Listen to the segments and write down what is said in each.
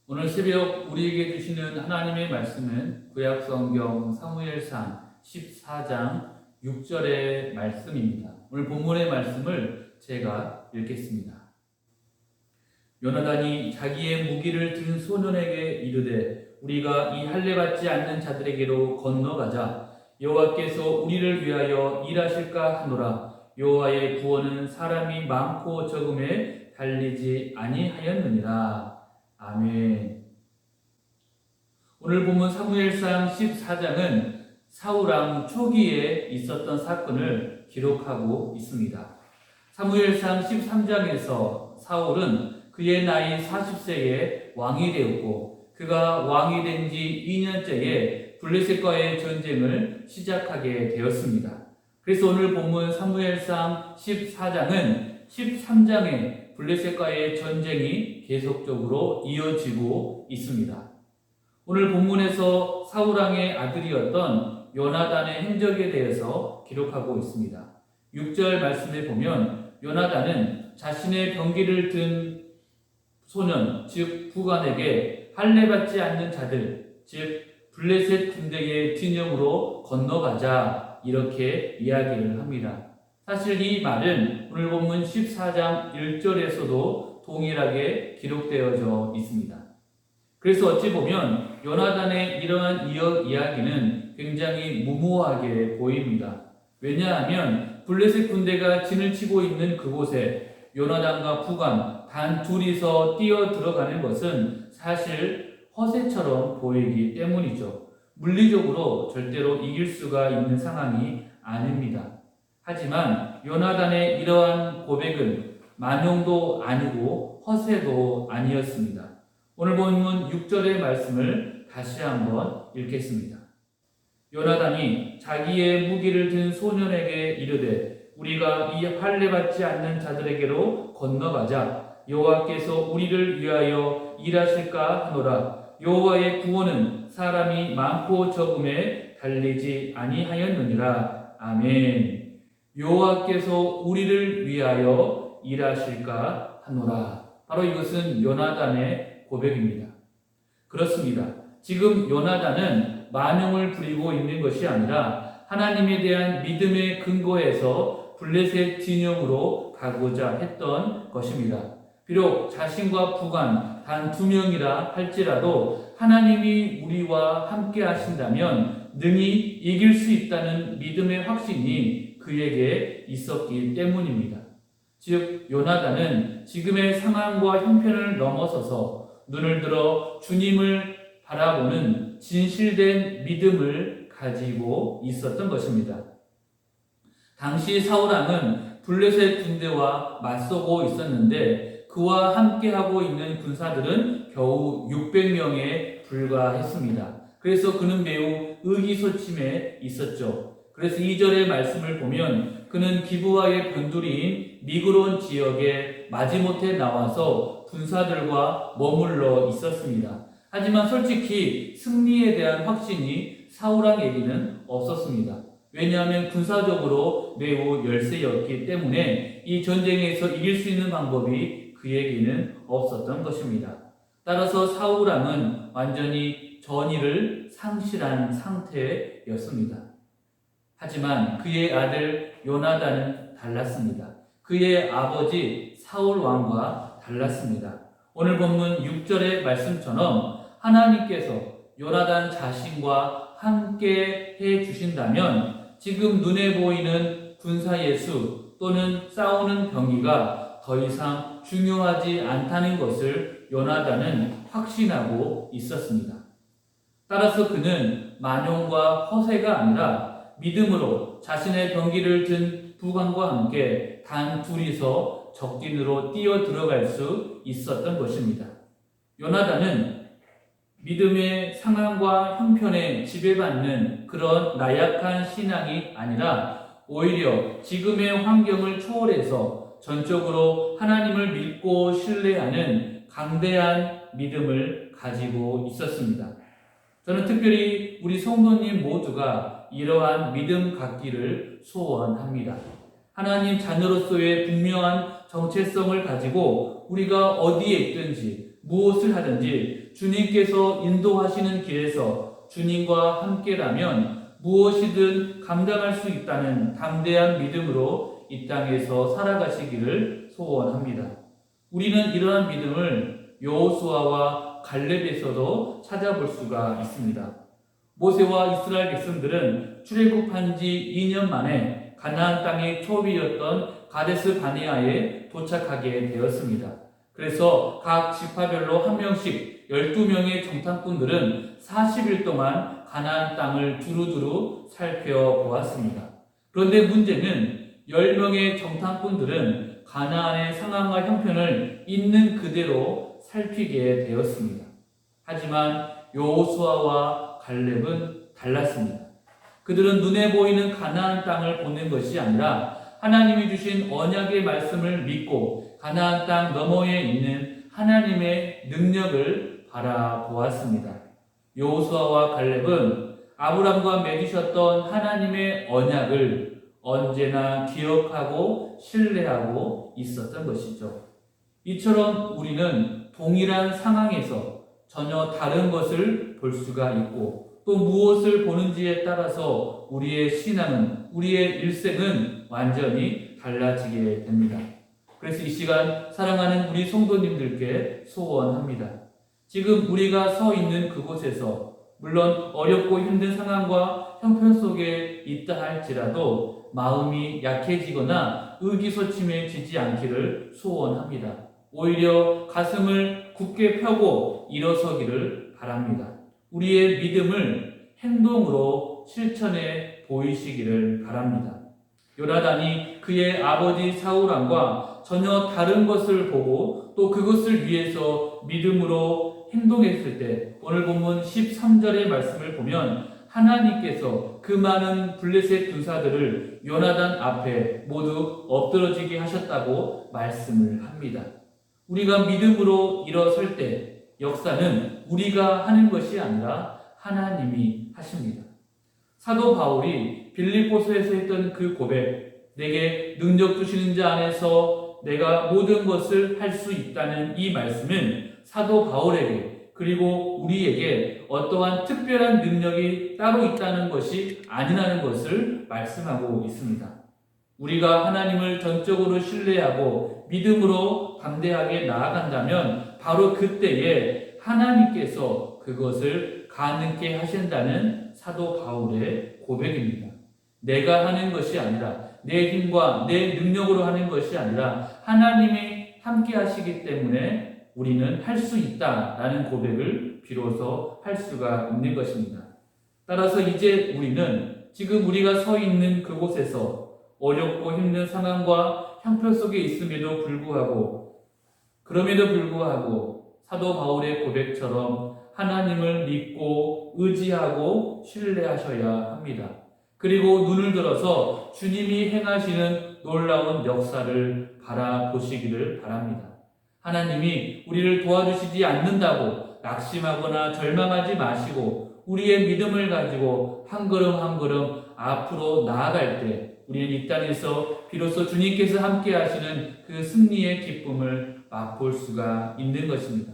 오늘 새벽 우리에게 주시는 하나님의 말씀은 구약성경 사무엘상 14장 6절의 말씀입니다. 오늘 본문의 말씀을 제가 읽겠습니다. 요나단이 자기의 무기를 든 소년에게 이르되 우리가 이 할례 받지 않는 자들에게로 건너가자. 여호와께서 우리를 위하여 일하실까 하노라. 여호와의 구원은 사람이 많고 적음에 달리지 아니하였느니라. 아멘. 오늘 본문 사무엘상 14장은 사울왕 초기에 있었던 사건을 기록하고 있습니다. 사무엘상 13장에서 사울은 그의 나이 40세에 왕이 되었고 그가 왕이 된 지 2년째에 블레셋과의 전쟁을 시작하게 되었습니다. 그래서 오늘 본문 사무엘상 14장은 13장에 블레셋과의 전쟁이 계속적으로 이어지고 있습니다. 오늘 본문에서 사울왕의 아들이었던 요나단의 행적에 대해서 기록하고 있습니다. 6절 말씀에 보면 요나단은 자신의 병기를 든 소년, 즉 부관에게 할례 받지 않는 자들, 즉 블레셋 군대의 진영으로 건너가자 이렇게 이야기를 합니다. 사실 이 말은 오늘 본문 14장 1절에서도 동일하게 기록되어져 있습니다. 그래서 어찌 보면 요나단의 이러한 이야기는 굉장히 무모하게 보입니다. 왜냐하면 블레셋 군대가 진을 치고 있는 그곳에 요나단과 부관 단 둘이서 뛰어 들어가는 것은 사실 허세처럼 보이기 때문이죠. 물리적으로 절대로 이길 수가 있는 상황이 아닙니다. 하지만 요나단의 이러한 고백은 만용도 아니고 허세도 아니었습니다. 오늘 본문 6절의 말씀을 다시 한번 읽겠습니다. 요나단이 자기의 무기를 든 소년에게 이르되 우리가 이 할례 받지 않는 자들에게로 건너가자. 여호와께서 우리를 위하여 일하실까 하노라. 여호와의 구원은 사람이 많고 적음에 달리지 아니하였느니라. 아멘. 여호와께서 우리를 위하여 일하실까 하노라. 바로 이것은 요나단의 고백입니다. 그렇습니다. 지금 요나단은 만용을 부리고 있는 것이 아니라 하나님에 대한 믿음의 근거에서 블레셋 진영으로 가고자 했던 것입니다. 비록 자신과 부관 단 2명이라 할지라도 하나님이 우리와 함께 하신다면 능히 이길 수 있다는 믿음의 확신이 그에게 있었기 때문입니다. 즉 요나단은 지금의 상황과 형편을 넘어서서 눈을 들어 주님을 바라보는 진실된 믿음을 가지고 있었던 것입니다. 당시 사울왕은 블레셋 군대와 맞서고 있었는데 그와 함께하고 있는 군사들은 겨우 600명에 불과했습니다. 그래서 그는 매우 의기소침해 있었죠. 그래서 2절의 말씀을 보면 그는 기브아의 변두리인 미그론 지역에 마지못해 나와서 군사들과 머물러 있었습니다. 하지만 솔직히 승리에 대한 확신이 사울왕에게는 없었습니다. 왜냐하면 군사적으로 매우 열세였기 때문에 이 전쟁에서 이길 수 있는 방법이 그에게는 없었던 것입니다. 따라서 사울왕은 완전히 전의를 상실한 상태였습니다. 하지만 그의 아들 요나단은 달랐습니다. 그의 아버지 사울왕과 달랐습니다. 오늘 본문 6절의 말씀처럼 하나님께서 요나단 자신과 함께 해주신다면 지금 눈에 보이는 군사의 수 또는 싸우는 병기가 더 이상 중요하지 않다는 것을 요나단은 확신하고 있었습니다. 따라서 그는 만용과 허세가 아니라 믿음으로 자신의 병기를 든 부관과 함께 단 둘이서 적진으로 뛰어 들어갈 수 있었던 것입니다. 요나단은 믿음의 상황과 형편에 지배받는 그런 나약한 신앙이 아니라 오히려 지금의 환경을 초월해서 전적으로 하나님을 믿고 신뢰하는 강대한 믿음을 가지고 있었습니다. 저는 특별히 우리 성도님 모두가 이러한 믿음 갖기를 소원합니다. 하나님 자녀로서의 분명한 정체성을 가지고 우리가 어디에 있든지 무엇을 하든지 주님께서 인도하시는 길에서 주님과 함께라면 무엇이든 감당할 수 있다는 담대한 믿음으로 이 땅에서 살아가시기를 소원합니다. 우리는 이러한 믿음을 여호수아와 갈렙에서도 찾아볼 수가 있습니다. 모세와 이스라엘 백성들은 출애굽한 지 2년 만에 가나안 땅의 초비였던 가데스 바네아에 도착하게 되었습니다. 그래서 각 지파별로 한 명씩 12명의 정탐꾼들은 40일 동안 가나안 땅을 두루두루 살펴보았습니다. 그런데 문제는 10명의 정탐꾼들은 가나안의 상황과 형편을 있는 그대로 살피게 되었습니다. 하지만 여호수아와 갈렙은 달랐습니다. 그들은 눈에 보이는 가나안 땅을 보는 것이 아니라 하나님이 주신 언약의 말씀을 믿고 가나안 땅 너머에 있는 하나님의 능력을 바라보았습니다. 여호수아와 갈렙은 아브람과 맺으셨던 하나님의 언약을 언제나 기억하고 신뢰하고 있었던 것이죠. 이처럼 우리는 동일한 상황에서 전혀 다른 것을 볼 수가 있고 또 무엇을 보는지에 따라서 우리의 신앙은, 우리의 일생은 완전히 달라지게 됩니다. 그래서 이 시간 사랑하는 우리 성도님들께 소원합니다. 지금 우리가 서 있는 그곳에서 물론 어렵고 힘든 상황과 형편 속에 있다 할지라도 마음이 약해지거나 의기소침해지지 않기를 소원합니다. 오히려 가슴을 굳게 펴고 일어서기를 바랍니다. 우리의 믿음을 행동으로 실천해 보이시기를 바랍니다. 요나단이 그의 아버지 사울왕과 전혀 다른 것을 보고 또 그것을 위해서 믿음으로 행동했을 때 오늘 본문 13절의 말씀을 보면 하나님께서 그 많은 블레셋 군사들을 요나단 앞에 모두 엎드러지게 하셨다고 말씀을 합니다. 우리가 믿음으로 일어설 때 역사는 우리가 하는 것이 아니라 하나님이 하십니다. 사도 바울이 빌립보서에서 했던 그 고백, 내게 능력 주시는 자 안에서 내가 모든 것을 할 수 있다는 이 말씀은 사도 바울에게 그리고 우리에게 어떠한 특별한 능력이 따로 있다는 것이 아니라는 것을 말씀하고 있습니다. 우리가 하나님을 전적으로 신뢰하고 믿음으로 담대하게 나아간다면 바로 그때에 하나님께서 그것을 가능케 하신다는 사도 바울의 고백입니다. 내가 하는 것이 아니라 내 힘과 내 능력으로 하는 것이 아니라 하나님이 함께 하시기 때문에 우리는 할 수 있다라는 고백을 비로소 할 수가 있는 것입니다. 따라서 이제 우리는 지금 우리가 서 있는 그곳에서 어렵고 힘든 상황과 형편 속에 있음에도 불구하고 사도 바울의 고백처럼 하나님을 믿고 의지하고 신뢰하셔야 합니다. 그리고 눈을 들어서 주님이 행하시는 놀라운 역사를 바라보시기를 바랍니다. 하나님이 우리를 도와주시지 않는다고 낙심하거나 절망하지 마시고 우리의 믿음을 가지고 한 걸음 한 걸음 앞으로 나아갈 때 우리는 이 땅에서 비로소 주님께서 함께 하시는 그 승리의 기쁨을 맛볼 수가 있는 것입니다.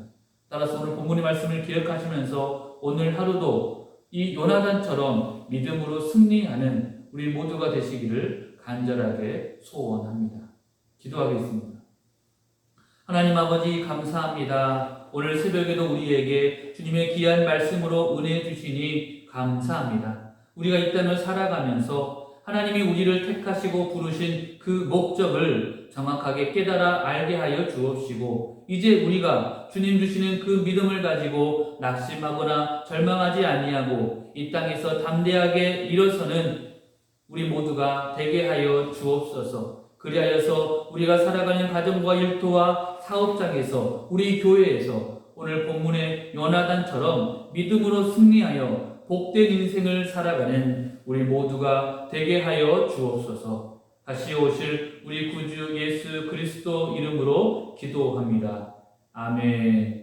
따라서 오늘 본문의 말씀을 기억하시면서 오늘 하루도 이 요나단처럼 믿음으로 승리하는 우리 모두가 되시기를 간절하게 소원합니다. 기도하겠습니다. 하나님 아버지 감사합니다. 오늘 새벽에도 우리에게 주님의 귀한 말씀으로 은혜 주시니 감사합니다. 우리가 이 땅을 살아가면서 하나님이 우리를 택하시고 부르신 그 목적을 정확하게 깨달아 알게 하여 주옵시고 이제 우리가 주님 주시는 그 믿음을 가지고 낙심하거나 절망하지 아니하고 이 땅에서 담대하게 일어서는 우리 모두가 되게 하여 주옵소서. 그리하여서 우리가 살아가는 가정과 일터와 사업장에서 우리 교회에서 오늘 본문의 요나단처럼 믿음으로 승리하여 복된 인생을 살아가는 우리 모두가 되게 하여 주옵소서. 다시 오실 우리 구주 예수 그리스도 이름으로 기도합니다. 아멘.